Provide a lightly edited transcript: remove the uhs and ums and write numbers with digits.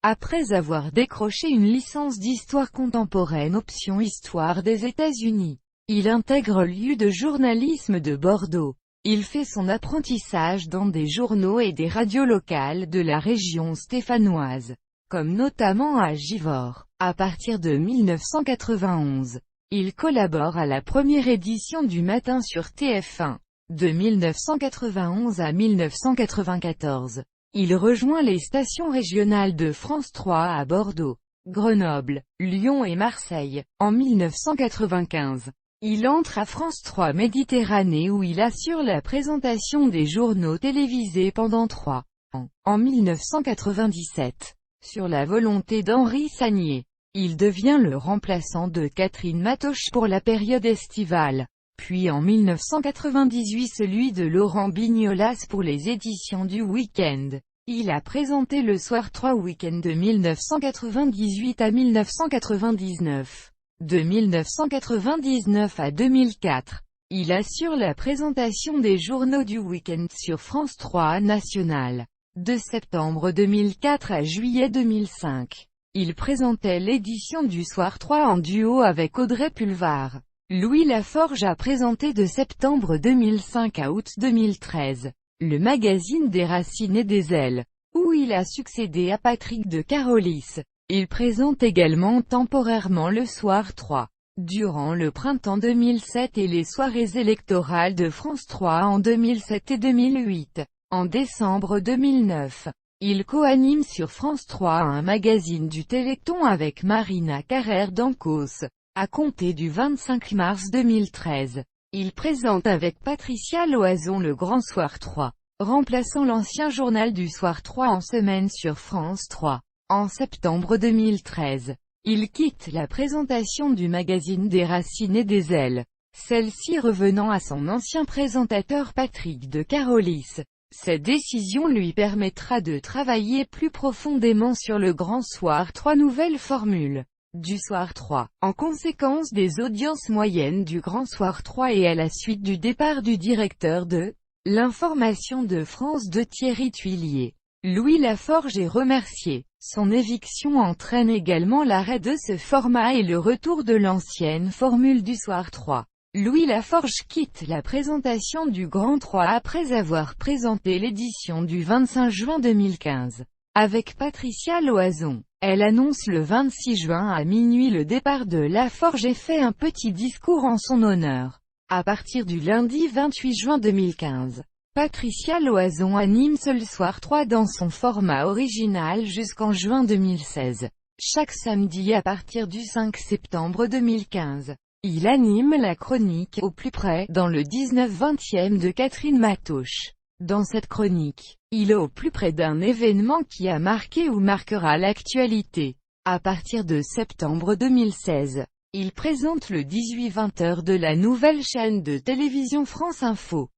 Après avoir décroché une licence d'histoire contemporaine option Histoire des États-Unis, il intègre l'U de journalisme de Bordeaux. Il fait son apprentissage dans des journaux et des radios locales de la région stéphanoise, comme notamment à Givors. À partir de 1991, il collabore à la première édition du Matin sur TF1. De 1991 à 1994, il rejoint les stations régionales de France 3 à Bordeaux, Grenoble, Lyon et Marseille. En 1995, il entre à France 3 Méditerranée où il assure la présentation des journaux télévisés pendant 3 ans. En 1997, sur la volonté d'Henri Sagnier, il devient le remplaçant de Catherine Matoche pour la période estivale. Puis en 1998 celui de Laurent Bignolas pour les éditions du week-end. Il a présenté le Soir 3 Week-end de 1998 à 1999. De 1999 à 2004, il assure la présentation des journaux du week-end sur France 3 National. De septembre 2004 à juillet 2005, il présentait l'édition du Soir 3 en duo avec Audrey Pulvar. Louis Laforge a présenté de septembre 2005 à août 2013, le magazine des Racines et des Ailes, où il a succédé à Patrick de Carolis. Il présente également temporairement le Soir 3, durant le printemps 2007 et les soirées électorales de France 3 en 2007 et 2008. En décembre 2009, il co-anime sur France 3 un magazine du Téléthon avec Marina Carrère d'Ancos. À compter du 25 mars 2013, il présente avec Patricia Loazon le Grand Soir 3, remplaçant l'ancien journal du Soir 3 en semaine sur France 3. En septembre 2013, il quitte la présentation du magazine des Racines et des Ailes, celle-ci revenant à son ancien présentateur Patrick de Carolis. Cette décision lui permettra de travailler plus profondément sur le Grand Soir 3 nouvelle formule du Soir 3, en conséquence des audiences moyennes du Grand Soir 3 et à la suite du départ du directeur de l'information de France 2 Thierry Tuillier. Louis Laforge est remercié. Son éviction entraîne également l'arrêt de ce format et le retour de l'ancienne formule du Soir 3. Louis Laforge quitte la présentation du Grand 3 après avoir présenté l'édition du 25 juin 2015. Avec Patricia Loazon, elle annonce le 26 juin à minuit le départ de Laforge et fait un petit discours en son honneur. À partir du lundi 28 juin 2015, Patricia Loazon anime ce le Soir 3 dans son format original jusqu'en juin 2016. Chaque samedi à partir du 5 septembre 2015, il anime la chronique Au plus près dans le 19-20e de Catherine Matoche. Dans cette chronique, il est au plus près d'un événement qui a marqué ou marquera l'actualité. À partir de septembre 2016, il présente le 18-20h de la nouvelle chaîne de télévision France Info.